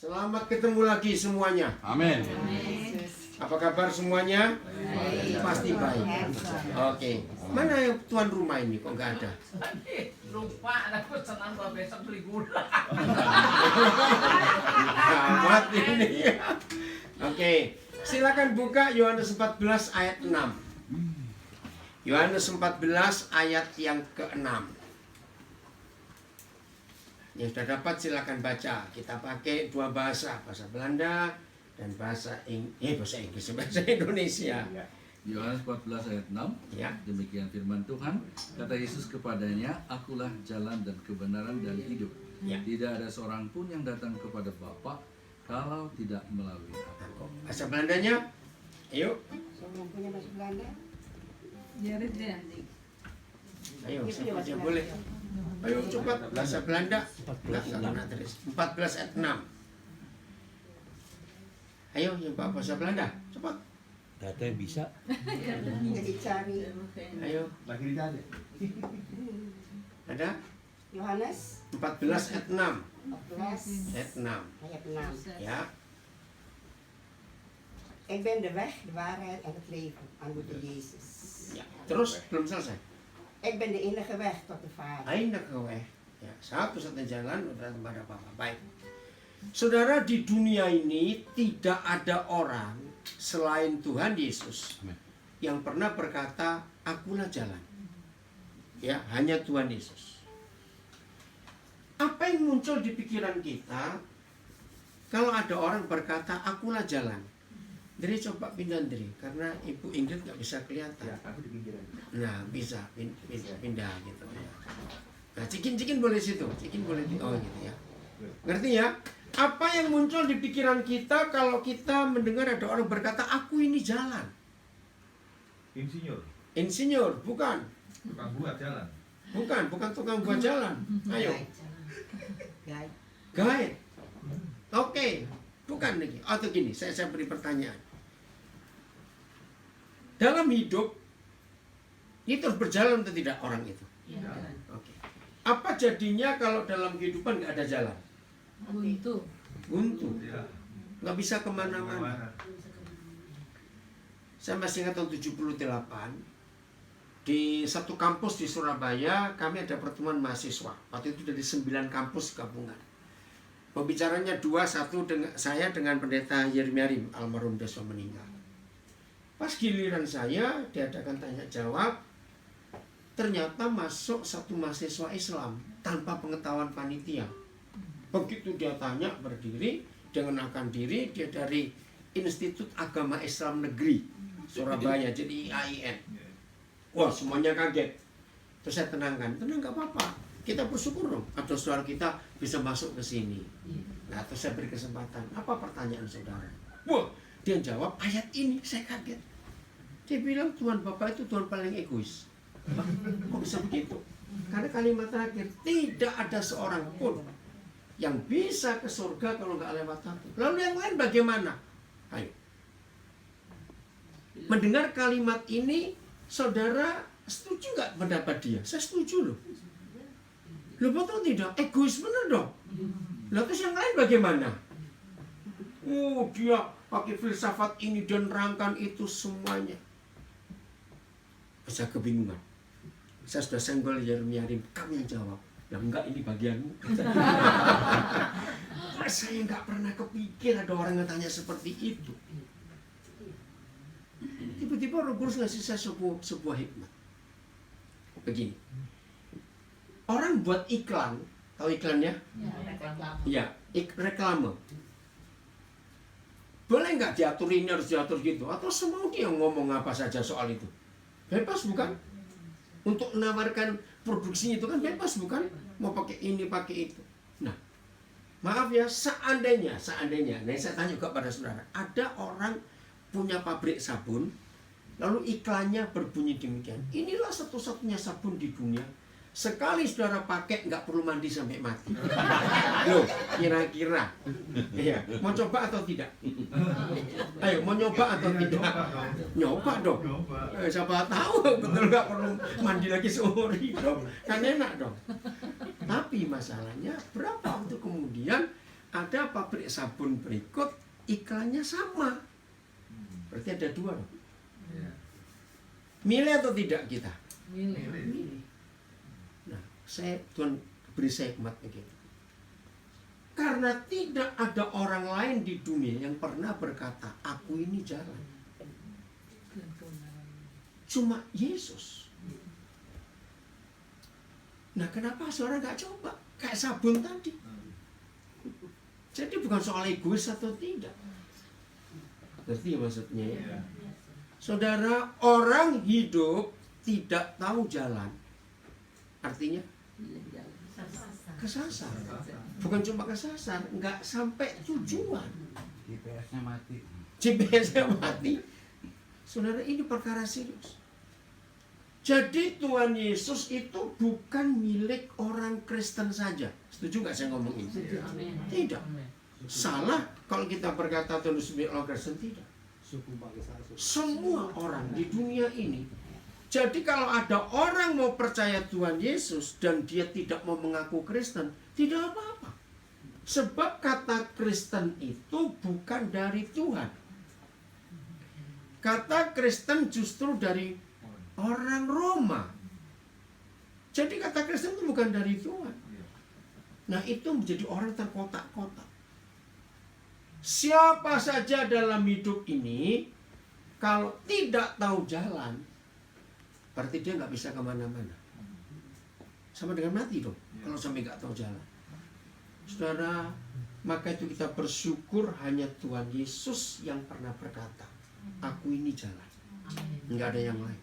Selamat ketemu lagi semuanya. Amin. Apa kabar semuanya? Pasti baik. Oke. Mana yang tuan rumah ini kok nggak ada? Lupa, aku senang kalau besok beli gula. Amat ini. Oke. Silakan buka Yohanes 14 ayat 6. Yohanes 14 ayat yang ke-6. Yang sudah dapat silakan baca. Kita pakai dua bahasa Belanda dan bahasa Inggris, bahasa Indonesia. Yohanes 14 ayat 6. Ya. Demikian firman Tuhan. Kata Yesus kepadanya, Akulah jalan dan kebenaran dan hidup. Ya. Tidak ada seorang pun yang datang kepada Bapa kalau tidak melalui aku. Bahasa Belandanya, ayo. Yang punya bahasa Belanda? Ayo, siapa aja boleh. Ayo cepat bahasa Belanda. Enggak kena terus. 14 ayat 6. Ayo yang Pak bahasa Belanda, cepat. Data yang bisa. Jadi cari Ayo, Lagi dicari. ada Yohanes 14 ayat 6. 14 Ayat 6. ayat 6. Ya. Ik ben de weg, de waarheid en het leven, antwoordde Jezus. Ya. Terus belum selesai. Ik ben de enige weg tot de Vader. Aina kowe. Ya, satu-satunya jalan kepada Bapa. Baik. Saudara, di dunia ini tidak ada orang selain Tuhan Yesus Amin. yang pernah berkata, akulah jalan. Ya, hanya Tuhan Yesus. Apa yang muncul di pikiran kita kalau ada orang berkata, akulah jalan? Dri coba pindah Dri, karena Ibu Ingrid nggak bisa kelihatan. Aku di pinggiran. Nah, bisa pindah gitu ya. Nah, cikin boleh situ, cikin boleh di, oh gitu ya. Ngerti ya? Apa yang muncul di pikiran kita kalau kita mendengar ada orang berkata, aku ini jalan? Insinyur, Insinyur, bukan. tukang buat jalan. Bukan tukang buat jalan. Ayo, Guide. guide. Oke, bukan lagi. Atau gini, saya beri pertanyaan. Dalam hidup, itu harus berjalan atau tidak orang itu? Oke. Apa jadinya kalau dalam kehidupan nggak ada jalan? Buntu, Ya, nggak bisa kemana-mana. kemana-mana. Saya masih ingat tahun 78, di satu kampus di Surabaya kami ada pertemuan mahasiswa. Waktu itu dari 9 kampus gabungan. Pembicaranya satu dengan saya dengan pendeta Yermiarim, almarhum Deswa meninggal. Pas giliran saya diadakan tanya jawab, ternyata masuk satu mahasiswa Islam tanpa pengetahuan panitia. Begitu dia tanya, berdiri, dengan akan diri, dia dari Institut Agama Islam Negeri Surabaya, jadi IAIN. Wah, semuanya kaget. Terus saya tenangkan, tenang nggak apa-apa. Kita bersyukur dong, ada saudara kita bisa masuk ke sini. Nah, terus saya beri kesempatan. Apa pertanyaan saudara? Wah, dia jawab ayat ini, saya kaget. Dia bilang Tuhan Bapa itu Tuhan paling egois. Kok bisa begitu? Karena kalimat terakhir, tidak ada seorang pun yang bisa ke surga kalau nggak lewat aku. Lalu yang lain bagaimana? Ayo. Mendengar kalimat ini, saudara setuju nggak pendapat dia? Saya setuju loh. Loh betul tidak? Egois bener dong. Lalu terus yang lain bagaimana? Oh, dia pakai filsafat ini dan rangkan itu semuanya. Saya kebingungan. Saya sudah senggol Yermiarim, kamu yang jawab. Ya enggak, ini bagianmu. Saya nggak pernah kepikir ada orang yang tanya seperti itu. Tiba-tiba Roh Kudus ngasih saya sebuah hikmah. Begini. Orang buat iklan, tahu iklannya? Ya, reklame. Boleh nggak diatur ini harus diatur gitu? Atau semau dia ngomong apa saja soal itu? Bebas bukan? Untuk menawarkan produksinya itu kan bebas bukan? Mau pakai ini, pakai itu. Nah, maaf ya, seandainya, nah saya tanya juga pada saudara, ada orang punya pabrik sabun, lalu iklannya berbunyi demikian, inilah satu-satunya sabun di dunia, sekali saudara pakai nggak perlu mandi sampai mati. Loh, kira-kira, ya, mau coba atau tidak? Ayo, mau nyoba atau tidak? Nyoba dong. Siapa tahu betul nggak perlu mandi lagi seumur hidup, kan enak dong. Tapi masalahnya berapa waktu kemudian ada pabrik sabun berikut iklannya sama. Berarti ada dua dong. Ya. Milih atau tidak kita? Milih. Milih. Nah, Tuhan beri saya hikmat begitu. Karena tidak ada orang lain di dunia yang pernah berkata, aku ini jalan. Cuma Yesus. Nah, kenapa saudara nggak coba? Kayak sabun tadi. Jadi bukan soal egois atau tidak. Ngerti maksudnya ya? Ya. Saudara, orang hidup tidak tahu jalan. Artinya kesasar. Bukan cuma kesasar, nggak sampai tujuan. GPS-nya mati. GPS-nya mati. Saudara, ini perkara serius. Jadi Tuhan Yesus itu bukan milik orang Kristen saja. Setuju nggak saya ngomong ini? Tidak. Salah kalau kita berkata Tuhan Yesus milik orang Kristen, tidak. Suku bangsa. Semua orang di dunia ini. Jadi kalau ada orang mau percaya Tuhan Yesus dan dia tidak mau mengaku Kristen, tidak apa-apa. Sebab kata Kristen itu bukan dari Tuhan. Kata Kristen justru dari orang Roma. Jadi kata Kristen itu bukan dari Tuhan. Nah, itu menjadi orang terkotak-kotak. Siapa saja dalam hidup ini, kalau tidak tahu jalan, berarti dia nggak bisa kemana-mana. Sama dengan mati dong, kalau sampai nggak tahu jalan. Saudara, maka itu kita bersyukur hanya Tuhan Yesus yang pernah berkata, aku ini jalan. Nggak ada yang lain.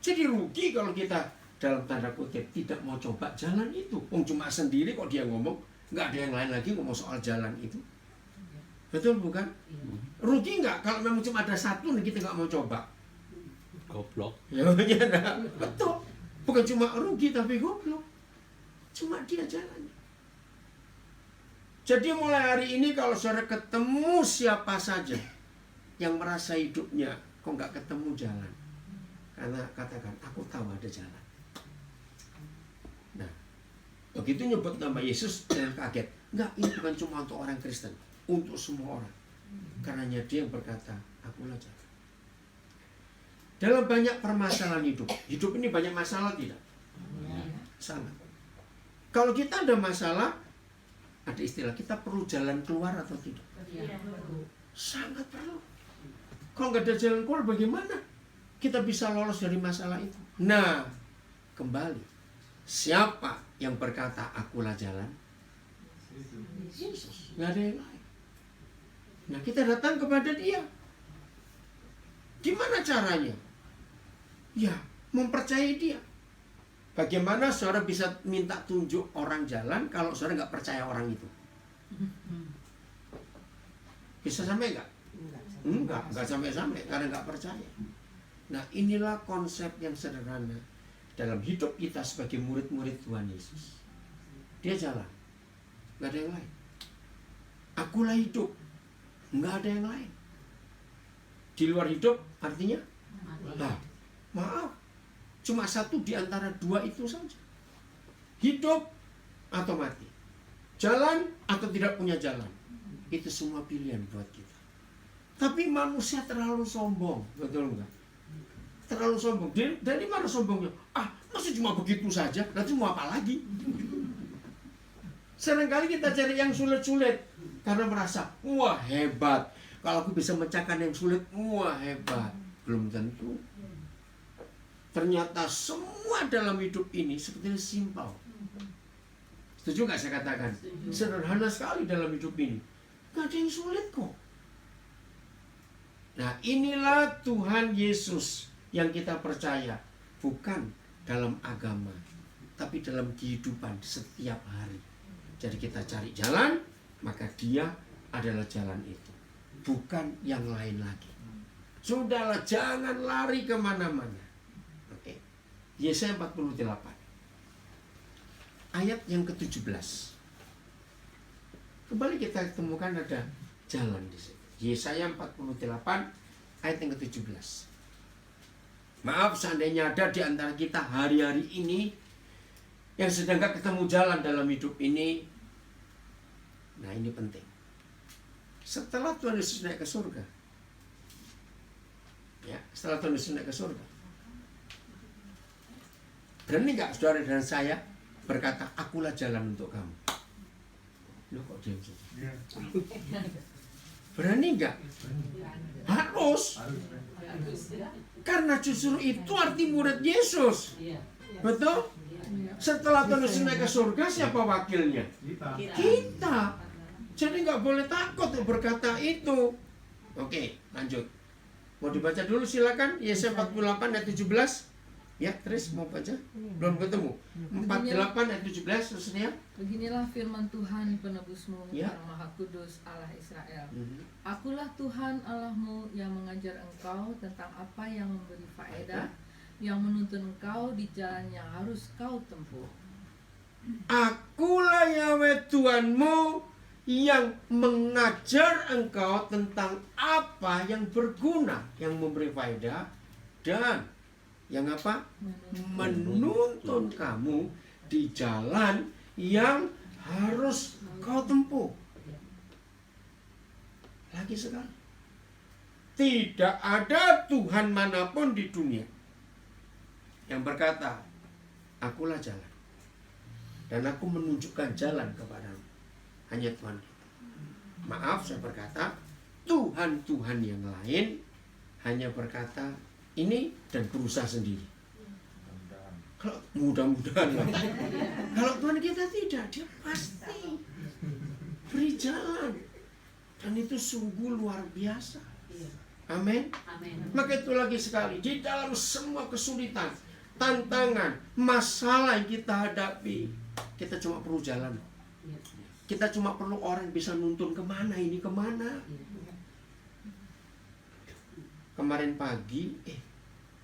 Jadi rugi kalau kita dalam tanda kutip tidak mau coba jalan itu. Cuma sendiri kok dia ngomong, nggak ada yang lain lagi ngomong soal jalan itu. Betul bukan? Rugi nggak kalau memang cuma ada satu dan kita nggak mau coba? Goblok. Ya, nah, betul. Bukan cuma rugi tapi goblok. Cuma dia jalannya. Jadi mulai hari ini kalau saudara ketemu siapa saja yang merasa hidupnya kok nggak ketemu jalan, karena katakan aku tahu ada jalan. Nah, begitu nyebut nama Yesus jangan kaget. Enggak, ini bukan cuma untuk orang Kristen, untuk semua orang. Karenanya dia yang berkata, akulah jalan. Dalam banyak permasalahan hidup ini banyak masalah tidak? Sangat. Kalau kita ada masalah, ada istilah kita perlu jalan keluar atau tidak? Sangat perlu. Kalau nggak ada jalan keluar, bagaimana kita bisa lolos dari masalah itu? Nah, kembali, siapa yang berkata akulah jalan? Yesus. Nggak ada yang lain. Nah, kita datang kepada dia. Gimana caranya? Ya, mempercayai dia. Bagaimana saudara bisa minta tunjuk orang jalan kalau saudara nggak percaya orang itu? Bisa sampai nggak? Enggak sampai-sampai karena nggak percaya. Nah, inilah konsep yang sederhana dalam hidup kita sebagai murid-murid Tuhan Yesus. Dia jalan, nggak ada yang lain. Akulah hidup, nggak ada yang lain. Di luar hidup artinya, nah, maaf, cuma satu di antara dua itu saja. Hidup atau mati, jalan atau tidak punya jalan, itu semua pilihan buat kita. Tapi manusia terlalu sombong, betul enggak? Terlalu sombong. Dari mana sombongnya? Masa cuma begitu saja? Nanti mau apa lagi? Seringkali kita cari yang sulit-sulit karena merasa, wah hebat. Kalau aku bisa mecahkan yang sulit, wah hebat. Belum tentu. Ternyata semua dalam hidup ini sebetulnya simpel. Setuju nggak saya katakan? Sederhana sekali dalam hidup ini. Gak ada yang sulit kok. Nah, inilah Tuhan Yesus yang kita percaya. Bukan dalam agama, tapi dalam kehidupan setiap hari. Jadi kita cari jalan, maka dia adalah jalan itu. Bukan yang lain lagi. Sudahlah, jangan lari kemana-mana. Oke. Yesaya 48. Ayat yang ke-17. Kembali kita temukan ada jalan di sini. Yesaya 48 ayat yang ke-17. Maaf seandainya ada di antara kita hari-hari ini yang sedang gak ketemu jalan dalam hidup ini. Nah, ini penting. Setelah Tuhan Yesus naik ke surga, ya, setelah Tuhan Yesus naik ke surga, berani nggak saudara dan saya berkata, akulah jalan untuk kamu? Loh, kok diam saja? Berani nggak? Harus. Karena justru itu arti murid Yesus. Betul? Setelah Tuhan Yesus naik ke surga, siapa wakilnya? Kita. Jadi nggak boleh takut untuk berkata itu. Oke, lanjut. Mau dibaca dulu silakan. Yesaya 48 ayat 17. Ya, Tris mau baca? Belum ketemu. 48 ayat 17 terusnya. Beginilah firman Tuhan penebusmu Ya. yang Maha Kudus Allah Israel. Akulah Tuhan Allahmu yang mengajar engkau tentang apa yang memberi faedah, yang menuntun engkau di jalan yang harus kau tempuh. Akulah Yahweh Tuhanmu yang mengajar engkau tentang apa yang berguna, yang memberi faedah, dan yang apa? Menuntun kamu di jalan yang harus kau tempuh. Lagi sekali, tidak ada Tuhan manapun di dunia yang berkata, akulah jalan dan aku menunjukkan jalan kepadamu. Hanya Tuhan kita. Maaf, saya berkata, Tuhan-Tuhan yang lain hanya berkata ini dan berusaha sendiri. Kalau mudah-mudahan lah. Kalau Tuhan kita tidak, dia pasti beri jalan. Dan itu sungguh luar biasa. Amin. Maka itu lagi sekali, di dalam semua kesulitan, tantangan, masalah yang kita hadapi, kita cuma perlu jalan. Kita cuma perlu orang yang bisa nuntun kemana ini, kemana. Kemarin pagi,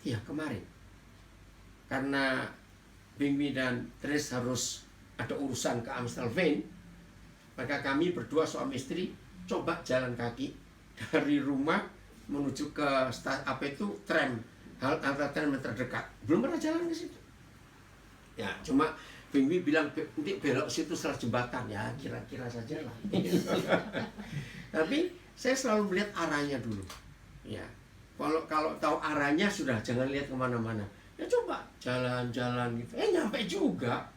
kemarin, karena Bingmi dan Tris harus ada urusan ke Amstelveen, maka kami berdua suami istri coba jalan kaki dari rumah menuju ke tram, halte tram yang terdekat. Belum pernah jalan ke situ. Ya, cuma Bingmi bilang nanti belok situ setelah jembatan, ya kira-kira saja lah. Tapi saya selalu melihat arahnya dulu. Ya, kalau tahu arahnya sudah jangan lihat kemana-mana. Ya coba jalan-jalan gitu. Nyampe juga.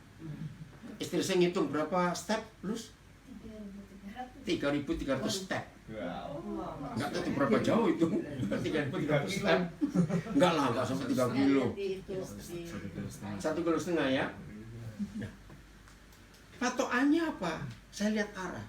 Istri saya ngitung berapa step, plus 3.300 step. Nggak tahu berapa jauh itu. 3.300 step. Enggak lah, nggak sampai 3 kilo. 1,5 kilo ya. Nah, patokannya apa? Saya lihat arah.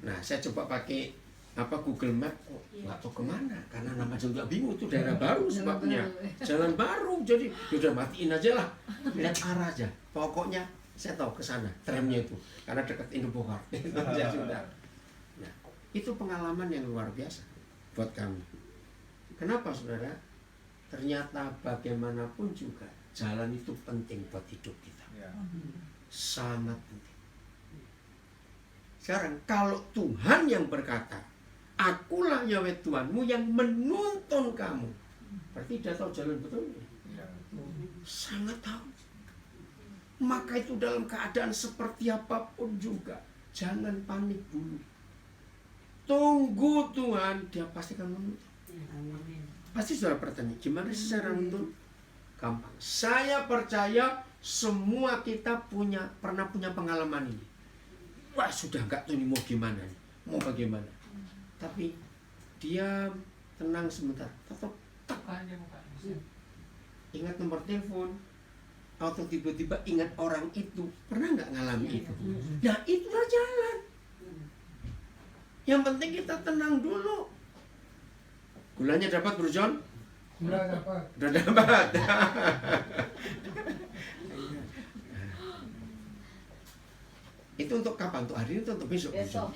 Nah, saya coba pakai Google Map, nggak tahu kemana, karena nama juga bingung, itu daerah baru sebabnya, jalan baru, jadi udah matiin aja lah, lihat arah aja, pokoknya saya tahu ke sana, tramnya itu, karena dekat Indobohar, ya sudah. Nah, itu pengalaman yang luar biasa buat kami. Kenapa saudara? Ternyata bagaimanapun juga jalan itu penting buat hidup kita, sangat penting. Sekarang kalau Tuhan yang berkata, akulah Yahweh Tuhanmu yang menuntun kamu, berarti dia tahu jalan betulnya. Sangat tahu. Maka itu dalam keadaan seperti apapun juga, jangan panik dulu. Tunggu Tuhan, dia pasti akan menuntun. Pasti saudara bertanya, gimana sih cara menuntun? Gampang. Saya percaya semua kita pernah punya pengalaman ini. Wah, sudah nggak tahu ini mau gimana nih, mau bagaimana. Tapi diam, tenang sebentar, tetap ingat nomor telepon, atau tiba-tiba ingat orang itu. Pernah nggak ngalami itu? Nah, itulah jalan. Yang penting kita tenang dulu. Gulanya dapat, Bro John? Udah dapat. Udah dapat. Itu untuk kapan? Untuk hari ini atau untuk besok? Besok.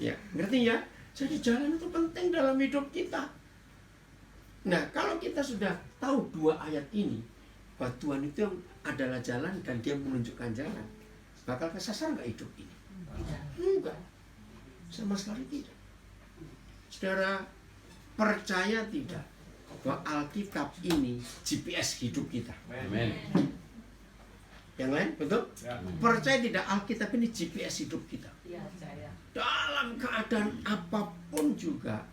Ya, ngerti ya? Jadi jalan itu penting dalam hidup kita. Nah, kalau kita sudah tahu 2 ayat ini, bahwa Tuhan itu yang adalah jalan dan dia menunjukkan jalan, bakal kesasar nggak hidup ini? Enggak. Sama sekali tidak. Saudara percaya tidak bahwa Alkitab ini GPS hidup kita? Amin. Yang lain, betul? Ya. Percaya tidak, Alkitab ini GPS hidup kita. Iya, saya. Dalam keadaan apapun juga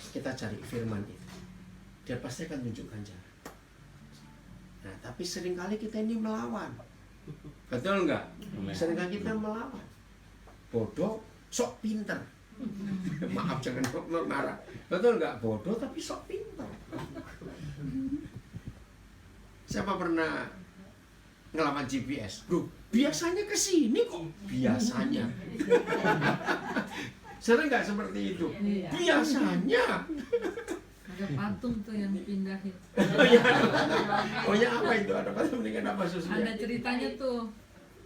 kita cari firman itu. Dia pasti akan tunjukkan jalan. Nah, tapi seringkali kita ini melawan. Betul enggak? Seringkali kita melawan. Bodoh, sok pinter. Maaf, jangan marah. Betul enggak? Bodoh tapi sok pinter. Siapa pernah ngelawan GPS? Loh, biasanya ke sini kok. Biasanya. Sering nggak seperti itu? Iya. Biasanya. Ada patung tuh yang dipindahin. Oh ya, apa itu? Ada patung ini kenapa Ada susunya? ceritanya tuh.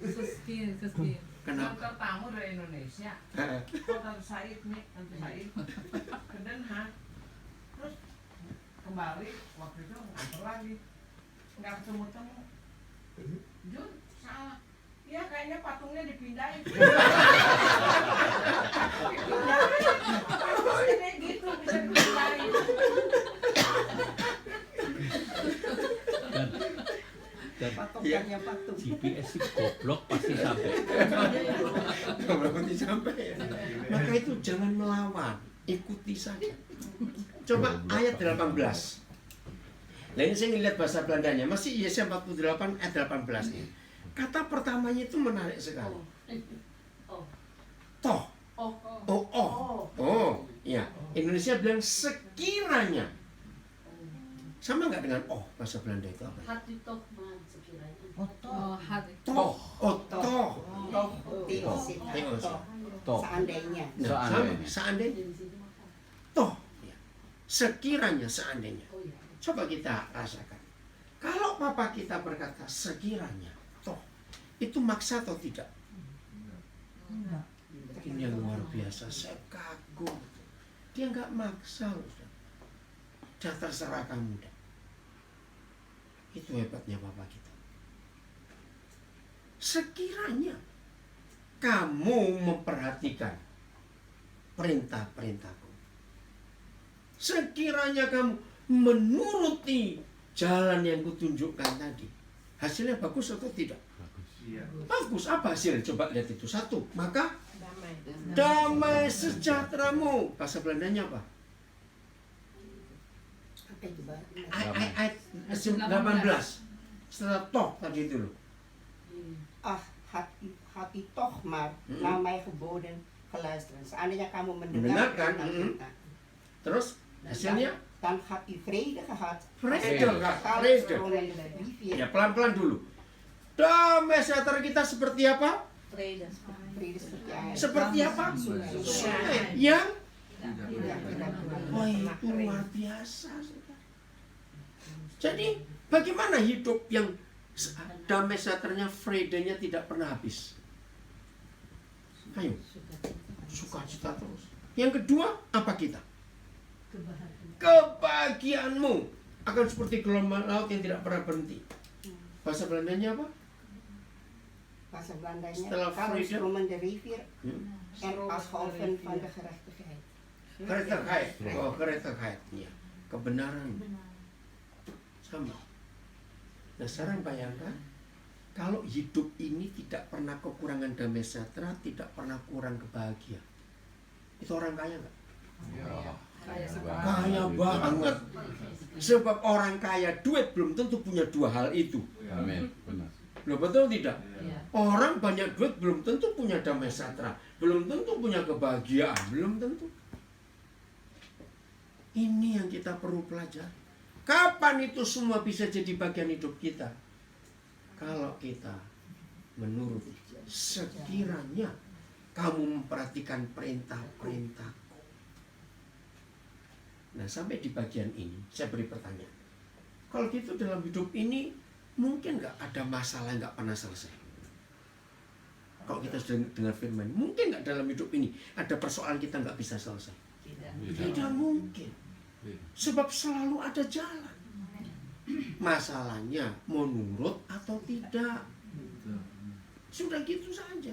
Suski. Kenapa? Kantor tamu dari Indonesia. Kota Said nih, Tante Said. Ke Den Haag. Terus kembali waktu itu ngantor lagi. Nggak ketemu-temu. Jun, salah. Ya kayaknya patungnya dipindahin. Dipindahin. Kayak gitu bisa dipindahin. Dan Patokannya patung. GPS sih goblok pasti sampai. Belum sampai ya. Maka itu jangan melawan, ikuti saja. Coba ayat 18. Nah ini saya ngeliat bahasa Belandanya, masih Yesaya 48 ayat 18 ini. Kata pertamanya itu menarik sekali. Toh. Oh, ya. Indonesia bilang sekiranya. Sama nggak dengan bahasa Belanda itu apa? Hati toh man sekiranya. Oh, hati. Toh. Toh. Toh, teosit. Teosit. Toh. Seandainya. Nah, sama. Seandainya. Toh. Ya. Sekiranya, seandainya. Oh iya. Coba kita rasakan. Kalau papa kita berkata sekiranya, toh, itu maksa atau tidak? Ini yang luar biasa, saya kagum. Dia nggak maksa, Ustaz. Dah terserah kamu dah. Itu hebatnya papa kita. Sekiranya kamu memperhatikan perintah-perintahku, sekiranya kamu menuruti jalan yang kutunjukkan tadi, hasilnya bagus atau tidak? Iya. Bagus. Apa hasilnya? Coba lihat itu. Satu, maka Damai. damai sejahteramu. Bahasa Belandanya apa? Apa itu, Bang? Ayat 18. Setelah toh tadi itu loh. Hati toh maar naar mijn geboden geluisterd. Seandainya kamu Mendengarkan, mendengarkan perintah. Terus hasilnya Dan had u vrede gehad. vrede. Kalau Vrede. stromen de rivier. Ya pelan-pelan dulu. Damai sejahtera kita seperti apa? Vrede. Vrede seperti air. Seperti apa? Sungai. Sungai yang Tidak wah itu luar biasa. Saudara. Jadi bagaimana hidup yang damai sejahteranya, vredenya tidak pernah habis? Ayo, sukacita terus. Yang kedua, apa kita? Kebahagiaanmu akan seperti gelombang laut yang tidak pernah berhenti. Bahasa Belandanya apa? Bahasa Belandanya. Setelah Kalau vrede. stromen de rivier. Hmm. En als golven van de gerechtigheid. Gerechtigheid. Oh, gerechtigheid. Ya. Kebenaran. Sama. Nah, sekarang bayangkan kalau hidup ini tidak pernah kekurangan damai sejahtera, tidak pernah kurang kebahagiaan. Itu orang kaya nggak? Kaya banget. Sebab orang kaya duit belum tentu punya dua hal itu. Amin. Benar. Loh, betul tidak? Iya. Orang banyak duit belum tentu punya damai sejahtera, belum tentu punya kebahagiaan, belum tentu. Ini yang kita perlu pelajari. Kapan itu semua bisa jadi bagian hidup kita? Kalau kita menuruti, sekiranya kamu memperhatikan perintah-perintahku. Nah, sampai di bagian ini saya beri pertanyaan. Kalau gitu dalam hidup ini mungkin nggak ada masalah yang nggak pernah selesai? Kalau kita sudah dengar firman, mungkin nggak dalam hidup ini ada persoalan kita nggak bisa selesai? Tidak mungkin. Sebab selalu ada jalan. Masalahnya mau nurut atau tidak. Sudah gitu saja.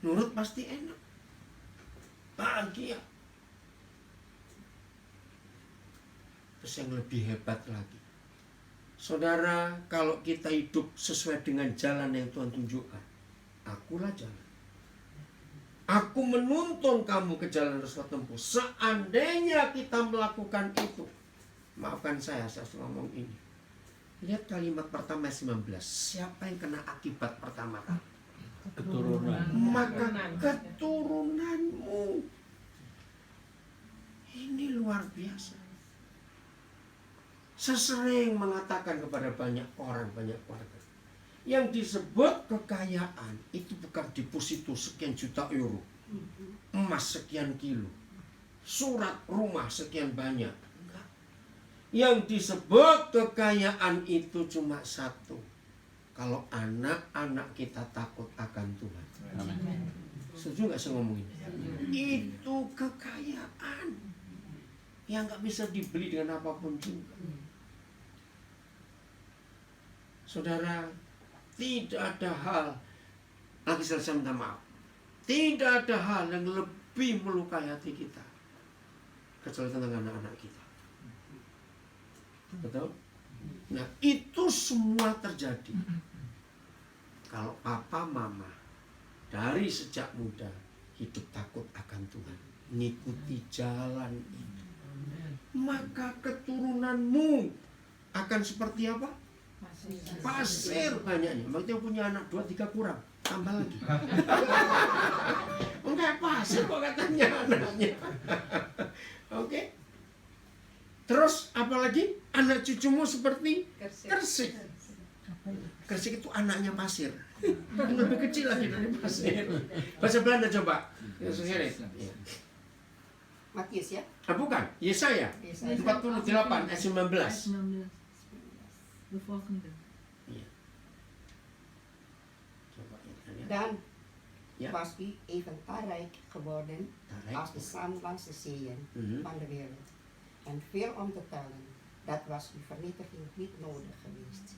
Nurut pasti enak. Bahagia. Terus yang lebih hebat lagi. Saudara, kalau kita hidup sesuai dengan jalan yang Tuhan tunjukkan, akulah jalan. Aku menuntun kamu ke jalan yang harus kau tempuh. Seandainya kita melakukan itu, maafkan saya selalu ngomong ini. Lihat kalimat pertama 19. Siapa yang kena akibat pertama kali? Keturunan. Maka keturunanmu. Ini luar biasa. Saya sering mengatakan kepada banyak orang, banyak keluarga, yang disebut kekayaan itu bukan deposito sekian juta euro, emas sekian kilo, surat rumah sekian banyak. Enggak. Yang disebut kekayaan itu cuma satu. Kalau anak-anak kita takut akan Tuhan. Amin. Setuju nggak saya ngomongin? Itu kekayaan yang nggak bisa dibeli dengan apapun juga. Saudara, tidak ada hal, lagi saya minta maaf, tidak ada hal yang lebih melukai hati kita kecuali tentang anak-anak kita. Betul? Nah, itu semua terjadi kalau papa mama dari sejak muda hidup takut akan Tuhan, mengikuti jalan itu, maka keturunanmu akan seperti apa? Pasir banyaknya. Maksudnya punya anak 2-3 kurang, tambah lagi. Enggak pasir kok katanya anaknya. Oke. Terus apalagi anak cucumu seperti kersik. Kersik itu anaknya pasir. Yang lebih kecil lagi dari pasir. Bahasa Belanda coba. Matius ya. Bukan, Yesaya 48 ayat 19. 19. De volgende. Dan Ja. was u even talrijk geworden als de zand langs de zeeën van de wereld. En veel om te tellen, dat was uw vernietiging niet nodig geweest.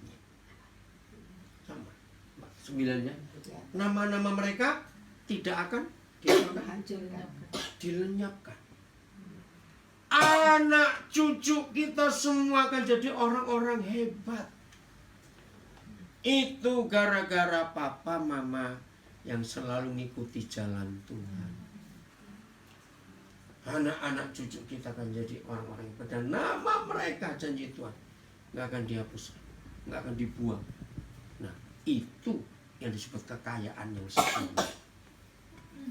Sama. 9-nya. Ja, Nama-nama mereka tidak akan gehancurkan. dilenyapkan. Anak cucu kita semua akan jadi orang-orang hebat. Itu gara-gara papa mama yang selalu ngikuti jalan Tuhan. Anak-anak cucu kita akan jadi orang-orang hebat. Dan nama mereka janji Tuhan nggak akan dihapus, nggak akan dibuang. Nah, itu yang disebut kekayaan yang sesungguhnya.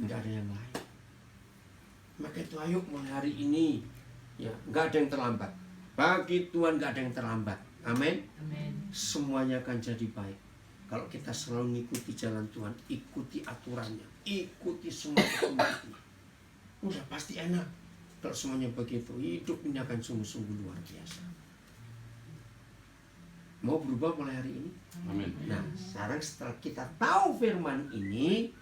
Nggak ada yang lain. Maka itu ayo mulai hari ini, ya, nggak ada yang terlambat. Bagi Tuhan nggak ada yang terlambat. Amin. Semuanya akan jadi baik kalau kita selalu mengikuti jalan Tuhan, ikuti aturannya, ikuti semua hukumannya. Udah pasti enak kalau semuanya begitu. Hidup ini akan sungguh-sungguh luar biasa. Mau berubah mulai hari ini? Amin. Nah, sekarang setelah kita tahu firman ini,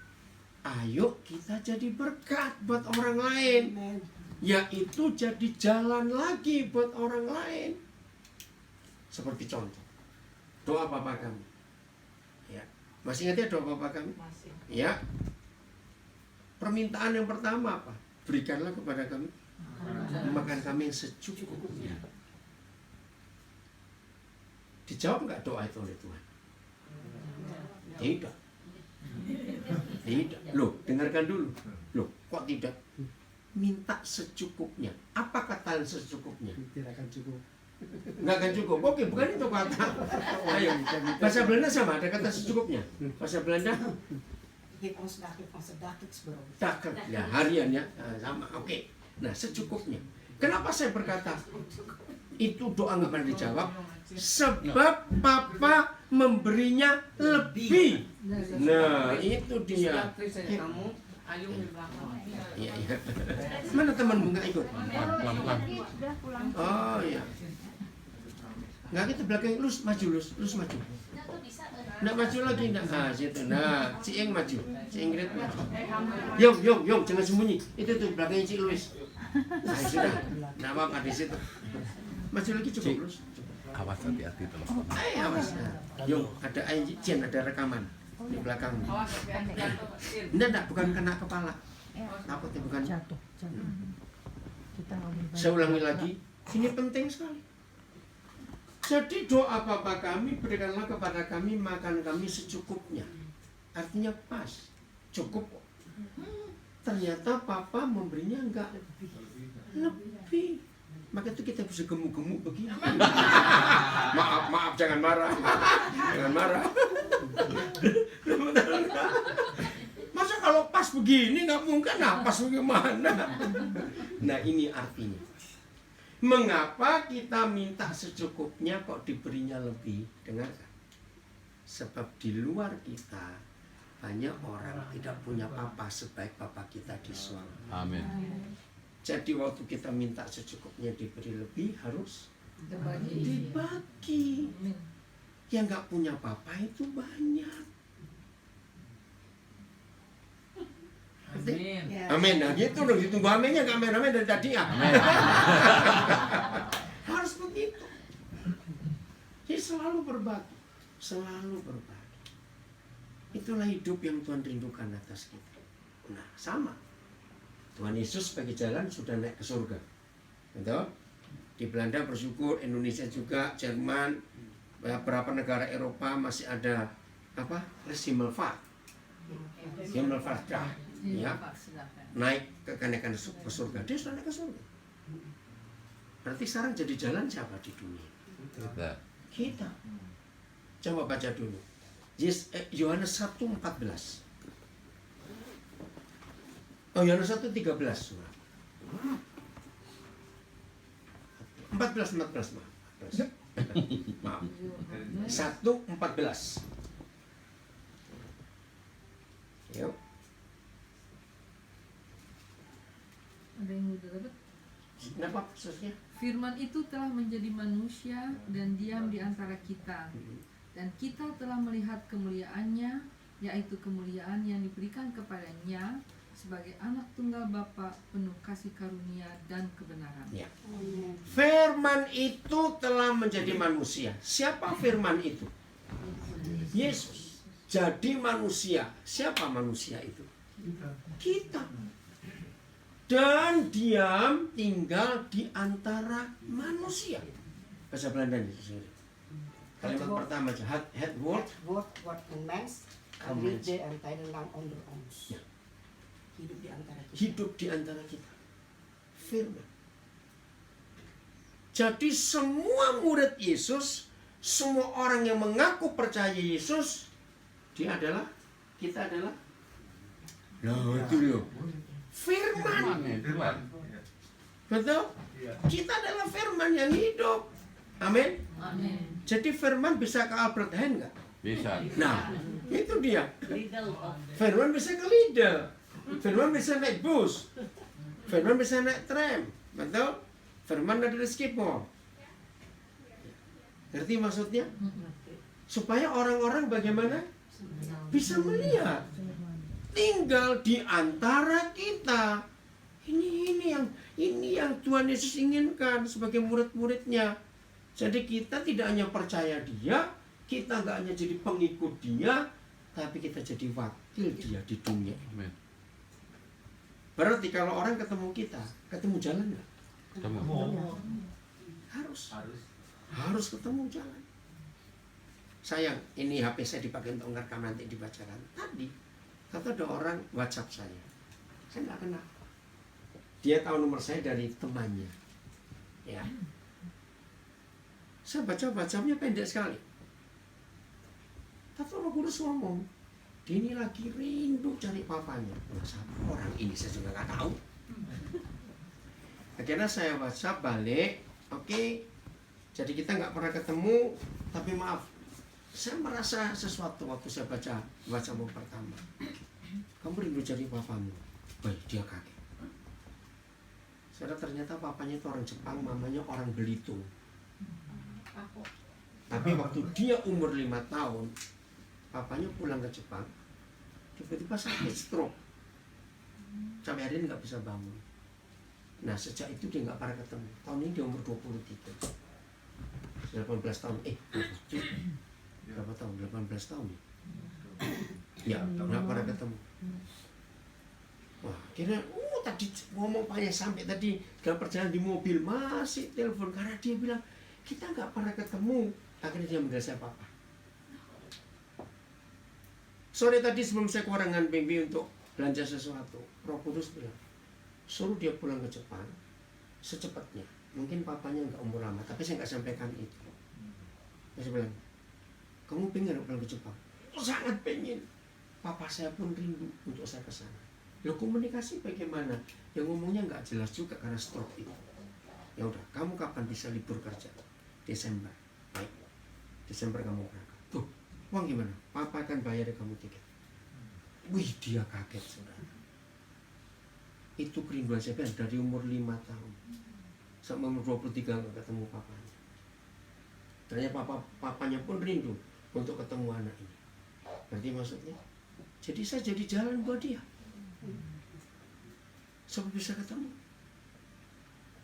ayo kita jadi berkat buat orang lain. Amen. Yaitu jadi jalan lagi buat orang lain. Seperti contoh, doa Bapa kami. Ya, masih ingat ya doa Bapa kami? Masih. Ya. Permintaan yang pertama apa? Berikanlah kepada kami makan kami yang secukupnya. Dijawab nggak doa itu oleh Tuhan? Tidak. Tidak. Loh, dengarkan dulu. Loh, kok tidak? Minta secukupnya. Apa kata secukupnya? Tidak akan cukup. Nggak akan cukup. Oke, bukan itu kata. Ayo, bahasa Belanda sama, ada kata secukupnya. Bahasa Belanda Geef ons dagelijks onze dagelijks brood. daker, ya harian ya. Nah, sama. Oke. Nah, secukupnya. Kenapa saya berkata itu doa nggak pernah dijawab? Sebab Papa memberinya lebih. Nah, itu dia. Kamu Ayung di belakang. Iya, iya. Mana temanmu nggak ikut? Pelan-pelan. Oh iya. Nggak kita belakang, lus maju, lus maju. Nggak maju lagi, nggak. Nah, situ. Nah, si Eng maju, si Ingrid maju. Yong, jangan sembunyi. Itu tuh belakangnya si Luis. Nah, sudah. Nggak apa-apa di situ. Maju lagi cukup, lus. Awas hati-hati telepon. Awas. Yong, ada Jen, ada rekaman di belakangmu. Awas hati-hati jatuh. Enggak, bukan kena kepala. Takutnya bukan. Jatuh. Kita Saya ulangi lagi, ini penting sekali. Jadi doa Bapa kami, berikanlah kepada kami makan kami secukupnya. Artinya pas, cukup. Ternyata Papa memberinya enggak lebih. Maka itu kita bisa gemuk-gemuk begini. Maaf, jangan marah. Jangan marah. Masa kalau pas begini nggak mungkin, nah pas bagaimana? Nah ini artinya. Mengapa kita minta secukupnya kok diberinya lebih? Dengarkan. Sebab di luar kita banyak orang tidak punya Papa sebaik Papa kita di surga. Amin. Jadi waktu kita minta secukupnya diberi lebih harus Dibagi. dibagi. Amin. Yang nggak punya Papa itu banyak. Amin. Yeah. Amin. Nah gitu loh, ditunggu aminnya, nggak amin dari tadi ya. Harus begitu. Jadi selalu berbagi, selalu berbagi. Itulah hidup yang Tuhan rindukan atas kita. Nah sama. Tuhan Yesus sebagai jalan sudah naik ke surga. Betul? Di Belanda bersyukur, Indonesia juga, Jerman, beberapa negara Eropa masih ada apa? Himmelfahrt. Himmelfahrt. Ya, naik ke kenaikan ke surga. Dia sudah naik ke surga. Berarti sekarang jadi jalan siapa di dunia? Kita. Coba baca dulu. Yohanes 1:14. Oh, Yohanes 1:13. 14 maaf. 1:14. Yuk. Ada yang udah dapat? Kenapa khususnya? Firman itu telah menjadi manusia dan diam di antara kita. Dan kita telah melihat kemuliaannya, yaitu kemuliaan yang diberikan kepadanya sebagai anak tunggal Bapa penuh kasih karunia dan kebenaran. Ya. Firman itu telah menjadi manusia. Siapa firman itu? Yesus. Jadi manusia. Siapa manusia itu? Kita. Dan diam tinggal di antara manusia. Bahasa Belanda itu sendiri. Kalimat pertama aja. Het woord. Wordt een mens en leefde een tijdenlang onder ons. Ja. Hidup di antara kita. Hidup di antara kita. Firman. Jadi semua murid Yesus, semua orang yang mengaku percaya Yesus, dia adalah, kita adalah. Nah, itu dia. Firman. Betul? Kita adalah firman yang hidup. Amin. Amin. Jadi firman bisa ke Albert Heijn nggak? Bisa. Nah, itu dia. Lidl of Firman bisa ke Lidl. Firman bisa naik bus. Firman bisa naik tram. Betul? Firman ada di Skipmo. Ngerti maksudnya? Supaya orang-orang bagaimana? Bisa melihat. Tinggal di antara kita. Ini yang Tuhan Yesus inginkan sebagai murid-muridnya. Jadi kita tidak hanya percaya dia, kita nggak hanya jadi pengikut dia, tapi kita jadi wakil dia di dunia. Amin. Berarti kalau orang ketemu kita, ketemu jalan nggak? Ketemu. Harus ketemu jalan. Sayang, ini HP saya dipakai untuk ngerekam nanti dibacakan. Tadi, kata ada orang WhatsApp saya nggak kenal. Dia tahu nomor saya dari temannya. Ya. Saya baca WhatsApp-nya pendek sekali. Tapi Roh Kudus ngomong, dia ini lagi rindu cari papanya. Masa orang ini saya juga nggak tahu. Akhirnya saya WhatsApp balik, oke. Jadi kita nggak pernah ketemu, tapi maaf, saya merasa sesuatu waktu saya baca WhatsApp pertama. Kamu rindu cari papamu. Baik, dia kaget. Saudara, ternyata papanya itu orang Jepang, mamanya orang Belitung. Tapi waktu dia umur 5 tahun, papanya pulang ke Jepang, tiba-tiba sakit stroke. Sampai hari ini nggak bisa bangun. Nah, sejak itu dia nggak pernah ketemu. Tahun ini dia umur 23. 18 tahun. Berapa tahun? 18 tahun ya? Ya, nggak pernah ketemu. Wah, akhirnya, tadi ngomong banyak sampai tadi dalam perjalanan di mobil masih telepon karena dia bilang Kita nggak pernah ketemu. Akhirnya dia manggil saya papa. Sore tadi sebelum saya keluar dengan Bimbi untuk belanja sesuatu, Roh Kudus bilang, suruh dia pulang ke Jepang secepatnya. Mungkin papanya nggak umur lama, tapi saya nggak sampaikan itu. Saya bilang, kamu pengen nggak pulang ke Jepang? Oh, sangat pengen. Papa saya pun rindu untuk saya ke sana. Lo komunikasi bagaimana? Yang ngomongnya nggak jelas juga karena stroke itu. Ya udah, kamu kapan bisa libur kerja? Desember. Baik. Desember kamu berangkat. Tuh, uang gimana? Papa akan bayar kamu tiket. Wih, dia kaget, saudara. Itu kerinduan saya dari umur 5 tahun sampai umur 23 nggak ketemu papanya. Ternyata papanya pun rindu untuk ketemu anak ini. Berarti maksudnya, jadi saya jadi jalan buat dia sampai bisa ketemu.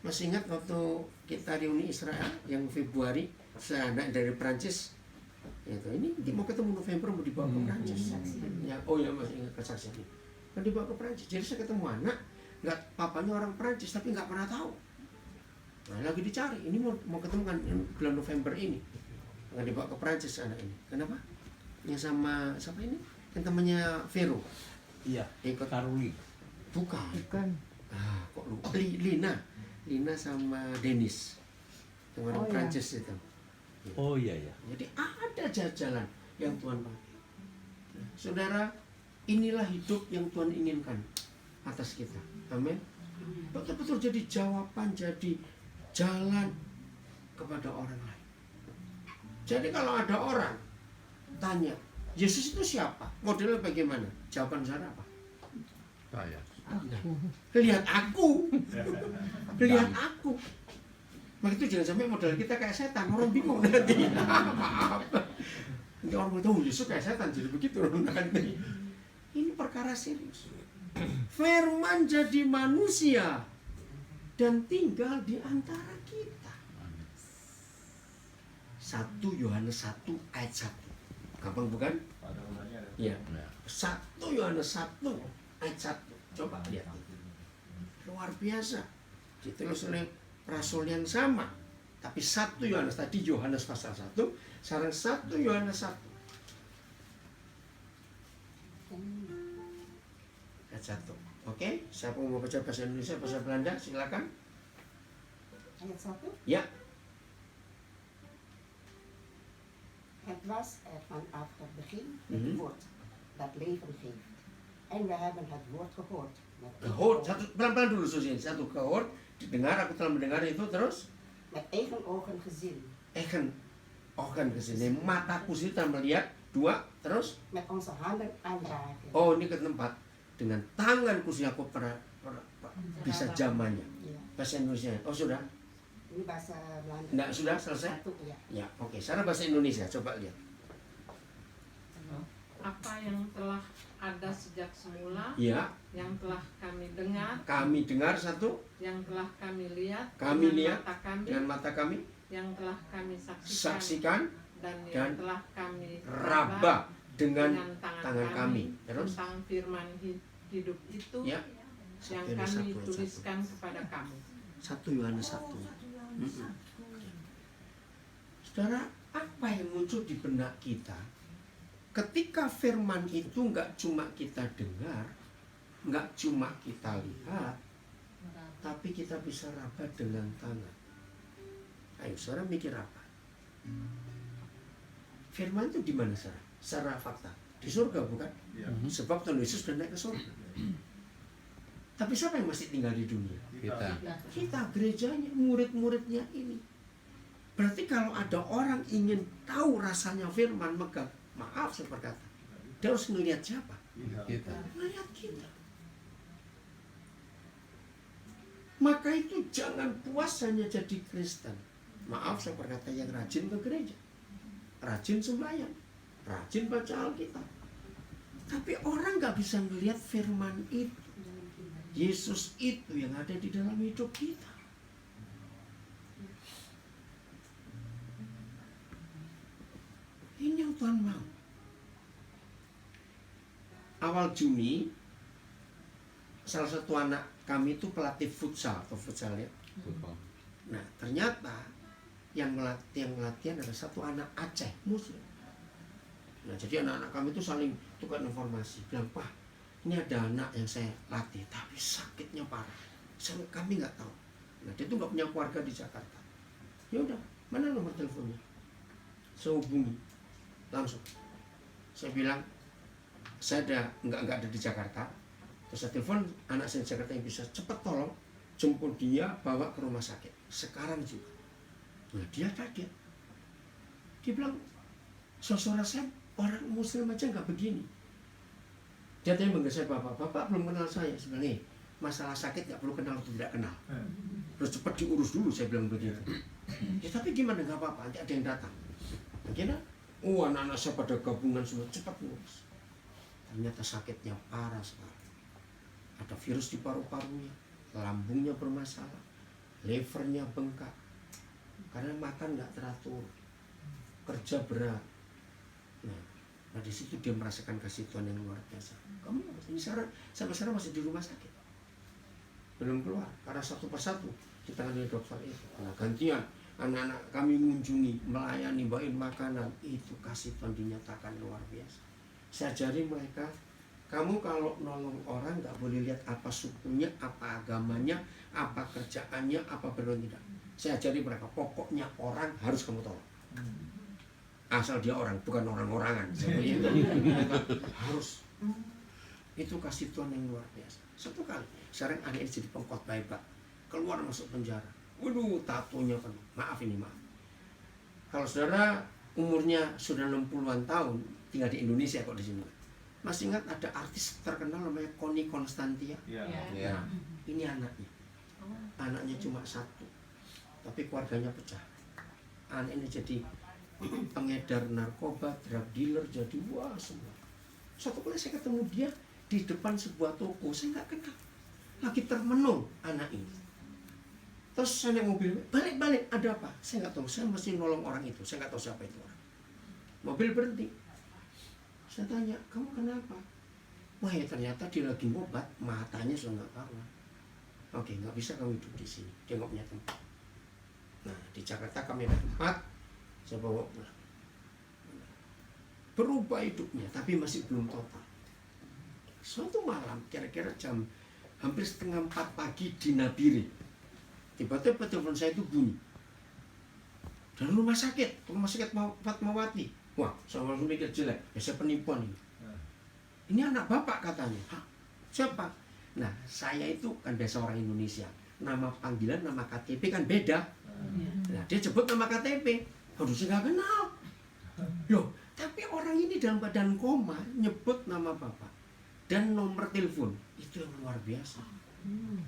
Masih ingat waktu kita reuni Israel yang Februari, saya anak dari Perancis, itu ini dia mau ketemu November mau dibawa ke Perancis. Ya, oh ya masih ingat kesaksian ini. Mau dibawa ke Perancis. Jadi saya ketemu anak, nggak papanya orang Perancis tapi nggak pernah tahu. Nah, lagi dicari. Ini mau ketemu kan bulan November ini. Nggak dibawa ke Perancis anak ini. Kenapa? Yang sama siapa ini? Yang temannya Vero. Iya, Ikut Karuli. Bukan. Ah, kok lupa? Lina sama Dennis. Yang orang Prancis itu. Oh iya ya. Jadi ada jalan yang Tuhan pakai. Nah, saudara, inilah hidup yang Tuhan inginkan atas kita. Amin. Betul-betul jadi jawaban, jadi jalan kepada orang lain. Jadi kalau ada orang tanya, Yesus itu siapa? Modelnya bagaimana? Jawaban saya apa? Saya. Lihat aku. Lihat aku. Maka itu jangan sampai modal kita kayak setan, orang bingung nanti. Maaf. Nanti orang tahu Yesus kayak setan, jadi begitu nanti. Ini perkara serius. Firman jadi manusia dan tinggal di antara kita. 1 Yohanes 1 ayat 1. Gampang bukan? Pada mulanya ada. Ya. 1 Yohanes 1 ayat 1. Coba lihat. Luar biasa. Ditulis oleh rasul yang sama. Tapi 1 Yohanes, tadi Yohanes pasal 1, sekarang 1 Yohanes 1. Ayat 1. Oke, siapa mau baca bahasa Indonesia, bahasa Belanda, silakan. Ayat 1. Ya. Het was er vanaf het begin het Mhm. woord dat leven geeft. En we hebben het woord gehoord. Met Gehoord, satu pelan-pelan dulu Susin. Satu gehoord, didengar, aku telah mendengar itu terus. met eigen ogen gezien. Egen, organ kesini, mataku sih telah melihat. 2, terus. Met onze handen aanraken. Oh, ini ke tempat dengan tanganku sih aku bisa zamannya. Ya. Bahasa Indonesia. Oh sudah? Ini bahasa Belanda. Enggak, sudah selesai? 1, ya. Ya, oke. Sekarang bahasa Indonesia, coba lihat. Apa yang telah ada sejak semula, Ya, yang telah kami dengar, kami dengar 1, yang telah kami lihat, Kami dengan lihat mata kami, dengan mata kami, yang telah kami saksikan, saksikan, dan dan yang telah kami raba dengan tangan tangan kami. Terus? tentang firman hidup itu Ya, yang Yohanes kami 1, tuliskan kepada kamu. 1 Yohanes 1. Saudara, apa yang muncul di benak kita ketika firman itu nggak cuma kita dengar, nggak cuma kita lihat, tapi kita bisa raba dengan tangan. Ayo, saudara mikir apa? Firman itu di mana, saudara? Secara fakta di surga, bukan? Iya. Sebab Tuhan Yesus sudah naik ke surga. Tapi siapa yang masih tinggal di dunia? Kita. Kita, gerejanya, murid-muridnya ini. Berarti kalau ada orang ingin tahu rasanya firman, maka maaf saya berkata, dia harus melihat siapa? Kita. Melihat kita. Maka itu jangan puas hanya jadi Kristen. Maaf saya berkata, yang rajin ke gereja, rajin sembahyang, rajin baca Alkitab. Tapi orang gak bisa melihat firman itu, Yesus itu yang ada di dalam hidup kita. Ini yang Tuhan mau. Awal Juni, salah satu anak kami itu pelatih futsal atau futsal ya. Football. Nah, ternyata yang melatihan adalah satu anak Aceh Muslim. Nah, jadi anak-anak kami itu saling tukar informasi. Bilang, Pak, ini ada anak yang saya latih, tapi sakitnya parah. Kami nggak tahu. Nah, dia tuh nggak punya keluarga di Jakarta. Ya udah, mana nomor teleponnya? Saya hubungi langsung. Saya bilang, saya nggak ada di Jakarta. Terus saya telepon anak saya di Jakarta yang bisa cepat tolong jemput dia, bawa ke rumah sakit sekarang juga. Nah, dia kaget. Dia bilang, saudara saya orang Muslim aja nggak begini. Dia tanya ke saya, bapak belum kenal saya. Sebenarnya masalah sakit nggak perlu kenal atau tidak kenal. Terus cepat diurus dulu, saya bilang begitu. Ya tapi gimana, nggak apa-apa, nanti ada yang datang. Akhirnya, anak-anak saya pada gabungan semua cepat ngurus. Ternyata sakitnya parah sekali. Ada virus di paru-parunya, lambungnya bermasalah, levernya bengkak. Karena makan nggak teratur, kerja berat. Nah di situ dia merasakan kasih Tuhan yang luar biasa. Kamu ini sampai sekarang masih di rumah sakit, belum keluar karena satu persatu ditangani dokter itu. Nah gantian anak-anak kami mengunjungi, melayani, bawain makanan, itu kasih Tuhan dinyatakan luar biasa. Saya ajari mereka, kamu kalau nolong orang nggak boleh lihat apa sukunya, apa agamanya, apa kerjaannya, apa benar tidak. Saya ajari mereka, pokoknya orang harus kamu tolong. Asal dia orang, bukan orang-orangan. Sebenarnya itu harus. Itu kasih Tuhan yang luar biasa. Satu kali, sekarang anak ini jadi pengkhotbah hebat, keluar masuk penjara. Waduh, tatonya penuh. Maaf. Kalau saudara umurnya sudah 60-an tahun, tinggal di Indonesia kok di sini. Masih ingat ada artis terkenal namanya Connie Constantia? Iya. Nah, ini anaknya. Anaknya cuma satu, tapi keluarganya pecah. Anak ini jadi pengedar narkoba, drug dealer, jadi wah semua. Suatu kali saya ketemu dia di depan sebuah toko, saya nggak kenal. Lagi termenung anak ini. Terus saya naik mobil, balik, ada apa? Saya nggak tahu, saya mesti nolong orang itu, saya nggak tahu siapa itu orang. Mobil berhenti. Saya tanya, kamu kenapa? Wah ya ternyata dia lagi ngobat, matanya sudah nggak karuan. Oke, nggak bisa kamu hidup di sini, dia nggak punya tempat. Nah di Jakarta kami ada tempat, saya bawa pulang. Berubah hidupnya, tapi masih belum total. Suatu malam, kira-kira jam hampir 3:30 pagi di Nabire, tiba-tiba telepon saya itu bunyi dari rumah sakit Fatmawati. Wah, saya langsung mikir jelek, ya saya penipuan ini. Ini anak bapak katanya. Hah, siapa? Nah, saya itu kan biasa orang Indonesia. Nama panggilan, nama KTP kan beda. Nah, dia sebut nama KTP. Aduh, saya nggak kenal. Loh, tapi orang ini dalam badan koma nyebut nama bapak dan nomor telepon. Itu yang luar biasa.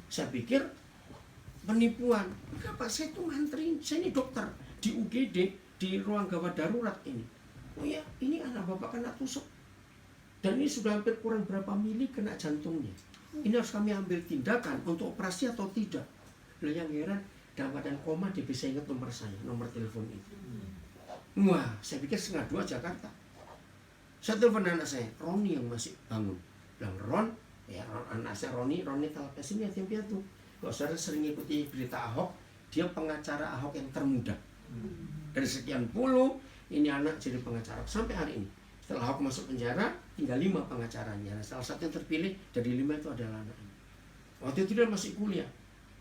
Saya pikir penipuan. Kenapa? Saya itu nganterin. Saya ini dokter di UGD, di ruang gawat darurat ini. Oh ya, ini anak bapak kena tusuk. Dan ini sudah hampir kurang berapa mili kena jantungnya. Ini harus kami ambil tindakan untuk operasi atau tidak. Loh yang heran, dalam keadaan koma dia bisa ingat nomor saya, nomor telepon itu. Wah, saya pikir 1:30 Jakarta. Saya telepon anak saya, Roni yang masih bangun. Bilang, Ron, ya anak saya Roni telepon sini yatim piatu. Kalau saudara sering ikuti berita Ahok, dia pengacara Ahok yang termuda. Dari sekian puluh, ini anak jadi pengacara sampai hari ini. Setelah Ahok masuk penjara, tinggal 5 pengacaranya. Nah, salah satu yang terpilih dari 5 itu adalah anak ini. Waktu itu dia masih kuliah.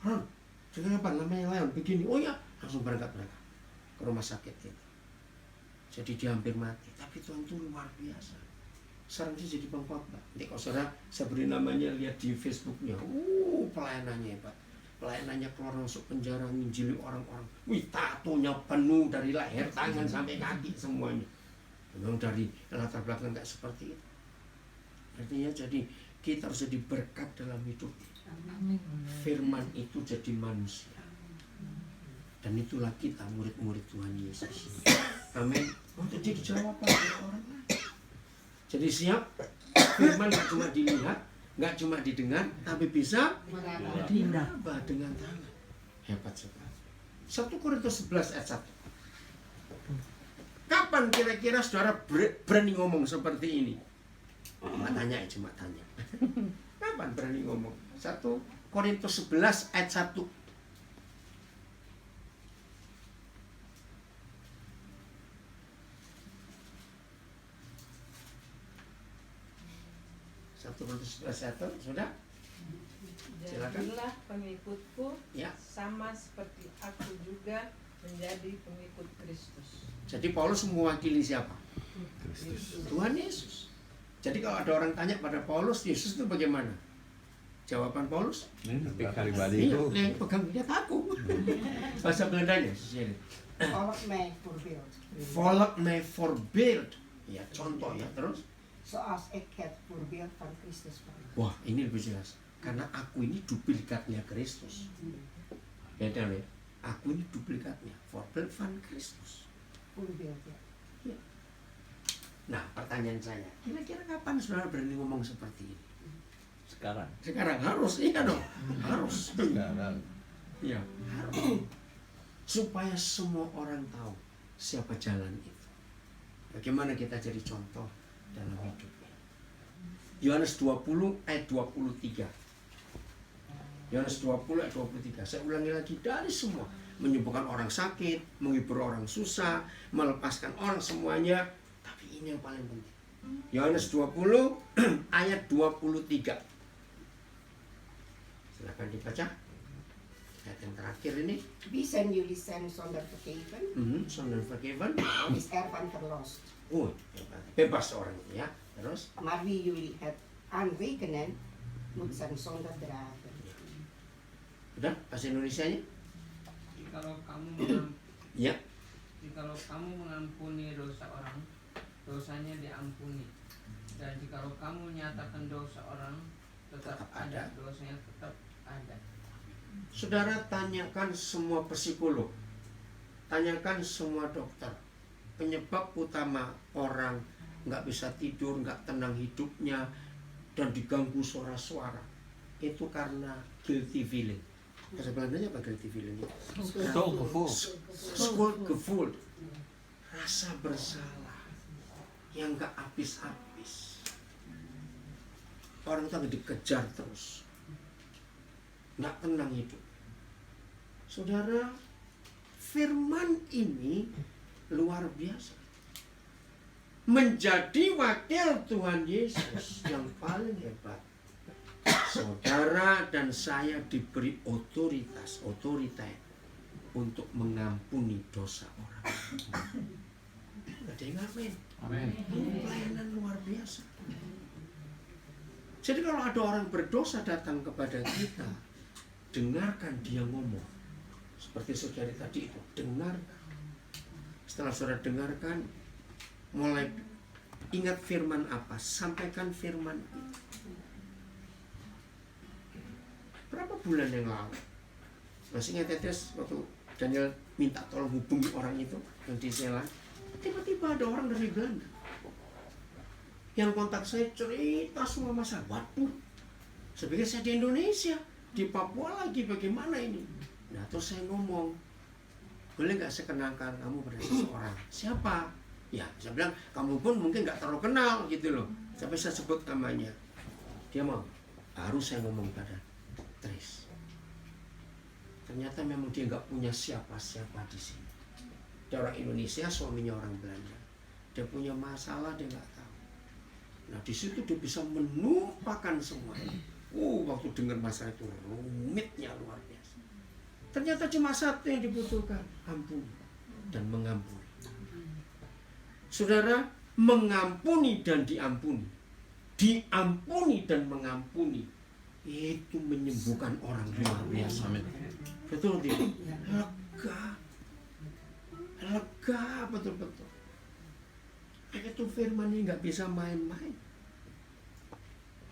Ron, dengan apa namanya Leon begini? Oh ya, langsung berangkat ke rumah sakit itu. Jadi dia hampir mati. Tapi Tuhan itu luar biasa. Sekarang dia jadi pengkhotbah. Nanti kalau saudara saya beri namanya, lihat di Facebooknya. Pelayanannya hebat. Pelayanannya keluar masuk penjara, nginjili orang-orang. Wih, tatonya penuh dari leher, tangan sampai kaki semuanya. Memang dari latar belakang nggak seperti itu. Artinya jadi kita harus jadi berkat dalam hidup. Firman itu jadi manusia. Dan itulah kita murid-murid Tuhan Yesus. Amin. Untuk jadi jawaban oleh orang lain. Jadi siap, firman nggak cuma dilihat, nggak cuma didengar, tapi bisa diraba dengan tangan. Hebat sekali. 1 Korintus 11 ayat 1. Kapan kira-kira saudara berani ngomong seperti ini? Cuma tanya. Kapan berani ngomong? 1 Korintus 11 ayat 1. 1 Korintus 11:1, sudah? Silakan. Jadilah pengikutku Ya. sama seperti aku juga menjadi pengikut Kristus. Jadi Paulus mewakili siapa? Kristus. Tuhan Yesus. Jadi kalau ada orang tanya pada Paulus, Yesus itu bagaimana? Jawaban Paulus? Ini pribadi Iya, itu. yang pegang lihat aku. Bahasa Belandanya sini. Volk mij voorbeeld. Volk mij voorbeeld. Ya, contoh ya, terus. Zoals ik het voorbeeld van Christus ben. Wah, ini lebih jelas. Karena aku ini duplikatnya Kristus. Beda ya. Aku ini duplikatnya. Voorbeeld van Kristus. Voorbeeld, ya. Nah, pertanyaan saya, kira-kira kapan saudara berani ngomong seperti ini? Sekarang. Sekarang harus, iya dong. Harus. Sekarang. Iya, harus. Supaya semua orang tahu siapa jalan itu. Bagaimana kita jadi contoh dalam hidupnya. Yohanes 20 ayat 23. Yohanes 20 ayat 23. Saya ulangi lagi, dari semua. Menyembuhkan orang sakit, menghibur orang susah, melepaskan orang semuanya. Tapi ini yang paling penting. Yohanes 20 ayat 23. Silakan dibaca. Ayat yang terakhir ini. Wie zijn jullie zijn zonder vergeven? Zonder vergeven. Is ervan verlost. Oh, bebas orang itu ya. Terus. Maar wie jullie het aanrekenen, moet zijn zonde dragen. Udah, bahasa Indonesianya? Ya. Jikalau kamu mengampuni dosa orang, dosanya diampuni. Dan jikalau kamu menyatakan dosa orang, tetap ada, dosanya tetap ada. Saudara, tanyakan semua psikolog, tanyakan semua dokter. Penyebab utama orang nggak bisa tidur, nggak tenang hidupnya, dan diganggu suara-suara, itu karena guilty feeling. Bahasa Belandanya apa guilty feeling itu? Schuldgevoel. Rasa bersalah yang nggak habis-habis. Orang itu dikejar terus, nggak tenang hidup. Saudara, firman ini luar biasa. Menjadi wakil Tuhan Yesus yang paling hebat. Saudara dan saya diberi otoritas untuk mengampuni dosa orang. Ada yang amin. Pelayanan luar biasa. Jadi kalau ada orang berdosa datang kepada kita, dengarkan dia ngomong. Seperti saudari tadi itu, dengarkan. Setelah saudara dengarkan, mulai ingat firman apa, sampaikan firman itu. Berapa bulan yang lalu, masih ingat tetes waktu Daniel minta tolong hubungi orang itu yang di Zeeland, tiba-tiba ada orang dari Belanda yang kontak saya, cerita semua masalah. Waduh, saya pikir saya di Indonesia, di Papua lagi, bagaimana ini? Nah, terus saya ngomong, boleh nggak saya kenalkan kamu pada seseorang? Siapa? Ya, saya bilang, kamu pun mungkin nggak terlalu kenal gitu loh. Sampai saya sebut namanya. Dia mau, harus saya ngomong pada Tris. Ternyata memang dia nggak punya siapa-siapa di sini. Dia orang Indonesia, suaminya orang Belanda. Dia punya masalah, dia nggak tahu. Nah, di situ dia bisa menumpahkan semuanya. Waktu dengar masalah itu rumitnya luar biasa. Ternyata cuma satu yang dibutuhkan, ampuni dan mengampuni. Saudara, mengampuni dan diampuni, diampuni dan mengampuni, itu menyembuhkan orang luar biasa. Betul tidak? Lega betul-betul. Itu firman ini nggak bisa main-main.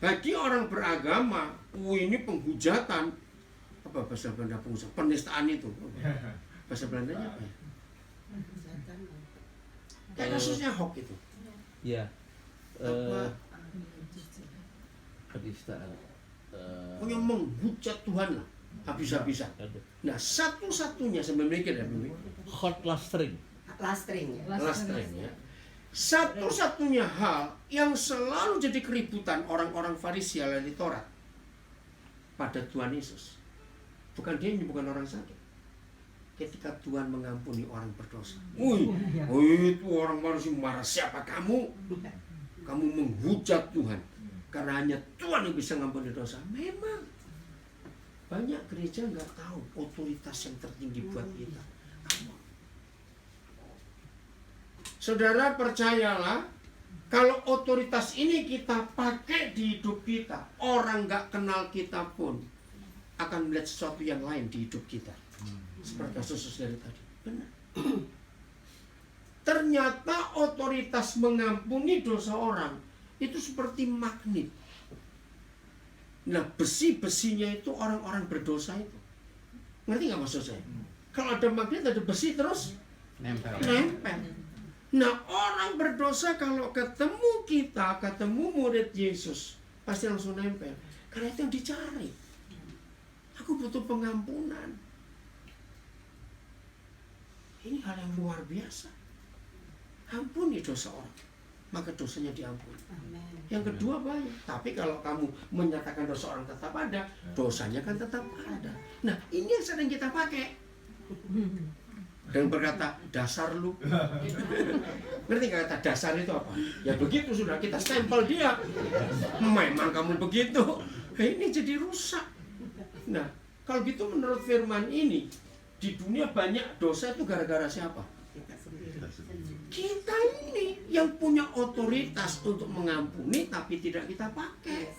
Bagi orang beragama, ini penghujatan. Apa bahasa Belanda penghujatan? Penistaan itu. Bahasa Belandanya apa ya? Kayak kasusnya Hock itu. Ya. Apa? Penistaan. Pokoknya menghujat Tuhan lah, habis-habisan. Nah, satu-satunya saya memiliki dan Hot lastering. Lastering, ya. lastering ya. Satu-satunya hal yang selalu jadi keributan orang-orang Farisi ahli Taurat pada Tuhan Yesus, bukan dia menyembuhkan orang sakit. Ketika Tuhan mengampuni orang berdosa, itu orang Farisi marah, siapa kamu? Kamu menghujat Tuhan. karena hanya Tuhan yang bisa ngampuni dosa. Memang banyak gereja nggak tahu otoritas yang tertinggi buat kita. Saudara, percayalah, kalau otoritas ini kita pakai di hidup kita, orang nggak kenal kita pun akan melihat sesuatu yang lain di hidup kita. Seperti kasus dari tadi. Benar. Ternyata otoritas mengampuni dosa orang itu seperti magnet. Nah, besi-besinya itu orang-orang berdosa itu. Ngerti nggak maksud saya? Kalau ada magnet, ada besi terus nempel. Nah, orang berdosa kalau ketemu kita, ketemu murid Yesus, pasti langsung nempel. Karena itu yang dicari. Aku butuh pengampunan. Ini hal yang luar biasa. Ampuni dosa orang, maka dosanya diampuni. Yang kedua banyak. Tapi kalau kamu menyatakan dosa orang tetap ada, dosanya kan tetap ada. Nah, ini yang sering kita pakai. Dan berkata, dasar lu. Ngerti nggak kata dasar itu apa? Ya begitu sudah, kita stempel dia. Memang kamu begitu. Ini jadi rusak. Nah, kalau gitu menurut firman ini, di dunia banyak dosa itu gara-gara siapa? Kita ini yang punya otoritas untuk mengampuni, tapi tidak kita pakai.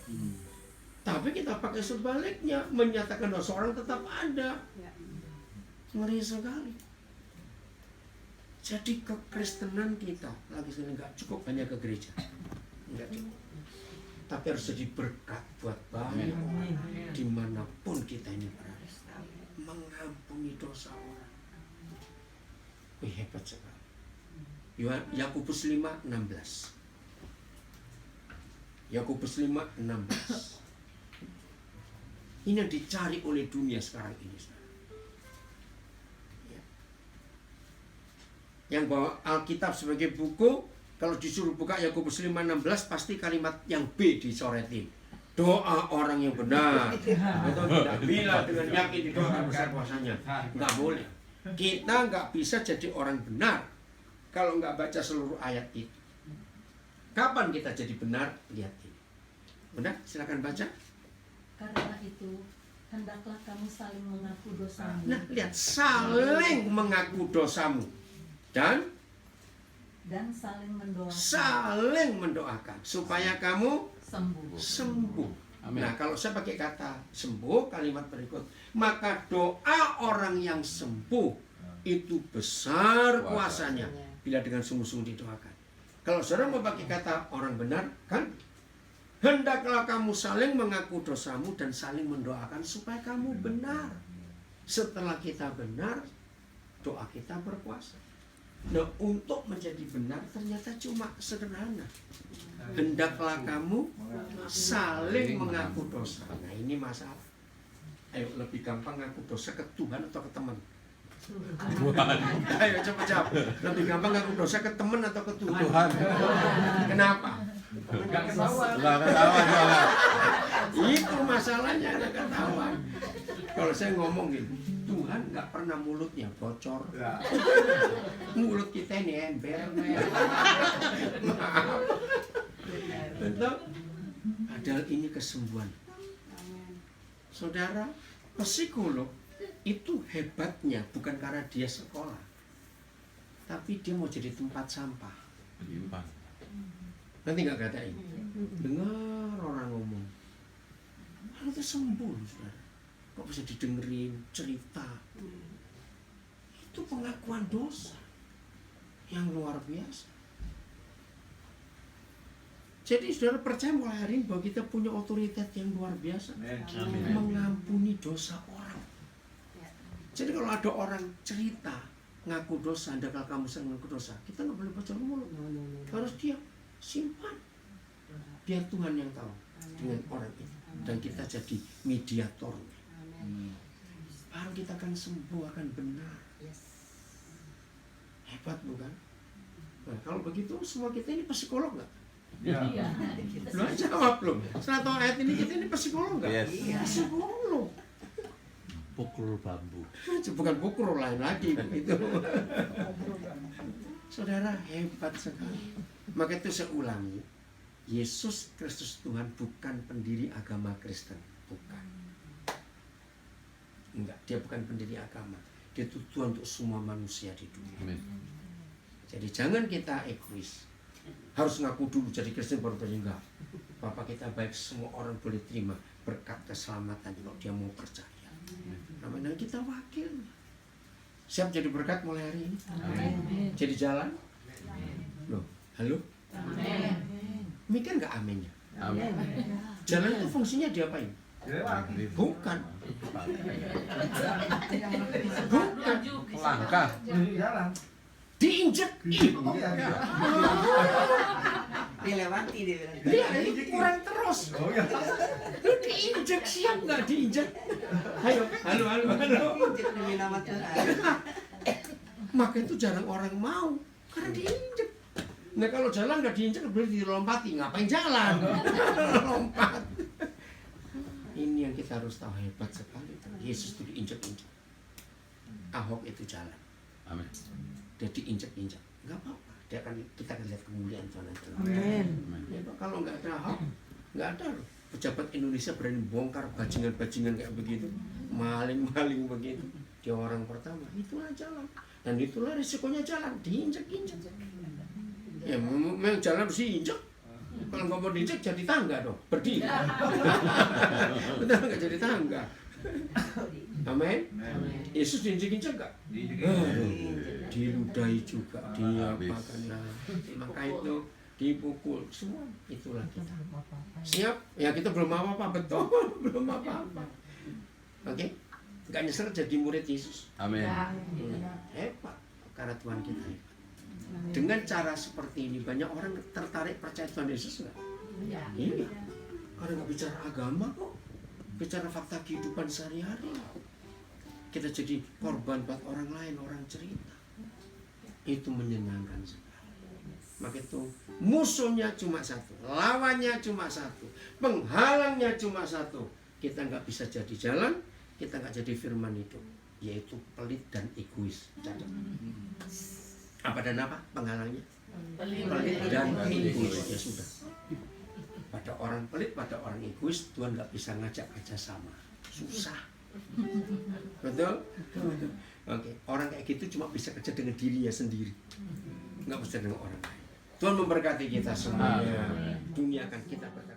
Tapi kita pakai sebaliknya, menyatakan dosa orang tetap ada. Ngeri sekali. Jadi kekristenan kita lagi sekali nggak cukup hanya ke gereja, nggak cukup. Tapi harus jadi berkat buat banyak orang dimanapun kita ini berada, mengampuni dosa orang. Wih, hebat sekali. Yakobus 5:16. Yakobus 5:16. Ini yang dicari oleh dunia sekarang ini. Yang bawa Alkitab sebagai buku, kalau disuruh buka Yakobus 5:16 pasti kalimat yang B dicoretin. Doa orang yang benar. Itu tidak bila dengan yakin didoakan besar kuasanya. Nggak boleh. Kita nggak bisa jadi orang benar kalau nggak baca seluruh ayat itu. Kapan kita jadi benar? Lihat ini. Benar? Silakan baca. Karena itu hendaklah kamu saling mengaku dosamu. Nah, lihat, saling mengaku dosamu. Dan saling mendoakan supaya kamu sembuh. Amin. Nah, kalau saya pakai kata sembuh, kalimat berikut, maka doa orang yang sembuh itu besar kuasanya bila dengan sungguh-sungguh didoakan. Kalau saudara mau pakai kata orang benar, kan? Hendaklah kamu saling mengaku dosamu dan saling mendoakan supaya kamu benar. Setelah kita benar, doa kita berkuasa. Nah, untuk menjadi benar ternyata cuma sederhana. Hendaklah kamu saling mengaku dosa. Nah, ini masalah. Ayo, lebih gampang ngaku dosa ke Tuhan atau ke teman? Ayo, coba jawab. Lebih gampang ngaku dosa ke teman atau ke Tuhan? Kenapa? Nggak ketahuan. Itu masalahnya, nggak ketahuan. Kalau saya ngomong gitu, Tuhan nggak pernah mulutnya bocor. Mulut kita ini ember. Maaf. Betul? Padahal ini kesembuhan. Saudara, psikolog itu hebatnya bukan karena dia sekolah, tapi dia mau jadi tempat sampah. Nanti nggak kata ini. Dengar orang ngomong, hal itu sembuh, saudara. Kok bisa didengerin cerita? Itu pengakuan dosa yang luar biasa. Jadi saudara percaya mulai hari ini bahwa kita punya otoritas yang luar biasa. Mengampuni dosa orang. Jadi kalau ada orang cerita ngaku dosa, hendaklah kamu sering ngaku dosa, kita nggak boleh bocor mulut. Harus diam, simpan. Biar Tuhan yang tahu dengan orang itu. Dan kita jadi mediatornya. Baru kita akan sembuh, akan benar. Hebat bukan? Nah, kalau begitu semua kita ini psikolog nggak? Iya. Belum jawab belum. Setelah tahu ayat ini kita ini psikolog nggak? Yes. Psikolog. Pukul bambu. Bukan pukul, lain lagi begitu. Saudara, hebat sekali. Maka itu saya ulangi. Yesus Kristus Tuhan bukan pendiri agama Kristen, bukan. Enggak, dia bukan pendiri agama. Dia itu Tuhan untuk semua manusia di dunia. Amin. Jadi jangan kita egois. Harus ngaku dulu jadi Kristen baru percaya. Enggak. Bapak kita baik, semua orang boleh terima berkat keselamatan kalau dia mau percaya. Namanya kita wakil. Siap jadi berkat mulai hari ini? Amin. Jadi jalan? Loh, halo? Amin. Mikir nggak aminnya? Amin. Jalan itu fungsinya diapain? Bukan. Bukan. Langkah. Diinjek. Dilewati dia bilang. Dia ini kurang terus. Lu diinjek, siap nggak diinjek? Ayo, halo. Injek demi nama Tuhan. Maka itu jarang orang mau karena diinjek. Nah kalau jalan nggak diinjek berarti dilompati. Ngapain jalan? Lompat. Ini yang kita harus tahu, hebat sekali. Yesus itu diinjek-injek. Ahok itu jalan. Amin. Dia diinjek-injek. Nggak apa-apa. Kita akan lihat kemuliaan Tuhan. Amin. Ya, kalau nggak ada Ahok, nggak ada loh. Pejabat Indonesia berani bongkar bajingan-bajingan kayak begitu, maling-maling begitu. Dia orang pertama. Itulah jalan. Dan itulah risikonya jalan, diinjek-injek. Ya memang jalan harus diinjek. Kalau nggak mau diinjek jadi tangga dong, berdiri. Betul nggak jadi tangga. Amin. Yesus diinjek-injek nggak? Diludahi juga, diapakan. Nah, maka itu dipukul semua. Itulah kita. Siap? Ya kita belum apa-apa, betul. Belum apa-apa. Oke? Nggak nyesel jadi murid Yesus. Amin. Hebat. Karena Tuhan kita hebat. Dengan cara seperti ini banyak orang tertarik percaya Tuhan Yesus nggak? Iya. Karena nggak bicara agama kok, bicara fakta kehidupan sehari-hari. Kita jadi korban buat orang lain, orang cerita. Itu menyenangkan sekali. Maka itu musuhnya cuma satu, lawannya cuma satu, penghalangnya cuma satu. Kita nggak bisa jadi jalan, kita nggak jadi firman hidup, yaitu pelit dan egois. Catat. Apa dan apa penghalangnya? Pelit dan egois. Ya sudah. Pada orang pelit, pada orang egois, Tuhan nggak bisa ngajak kerjasama. Susah. Betul? Oke. Orang kayak gitu cuma bisa kerja dengan dirinya sendiri, nggak bisa dengan orang lain. Tuhan memberkati kita semuanya. Dunia akan kita berkati.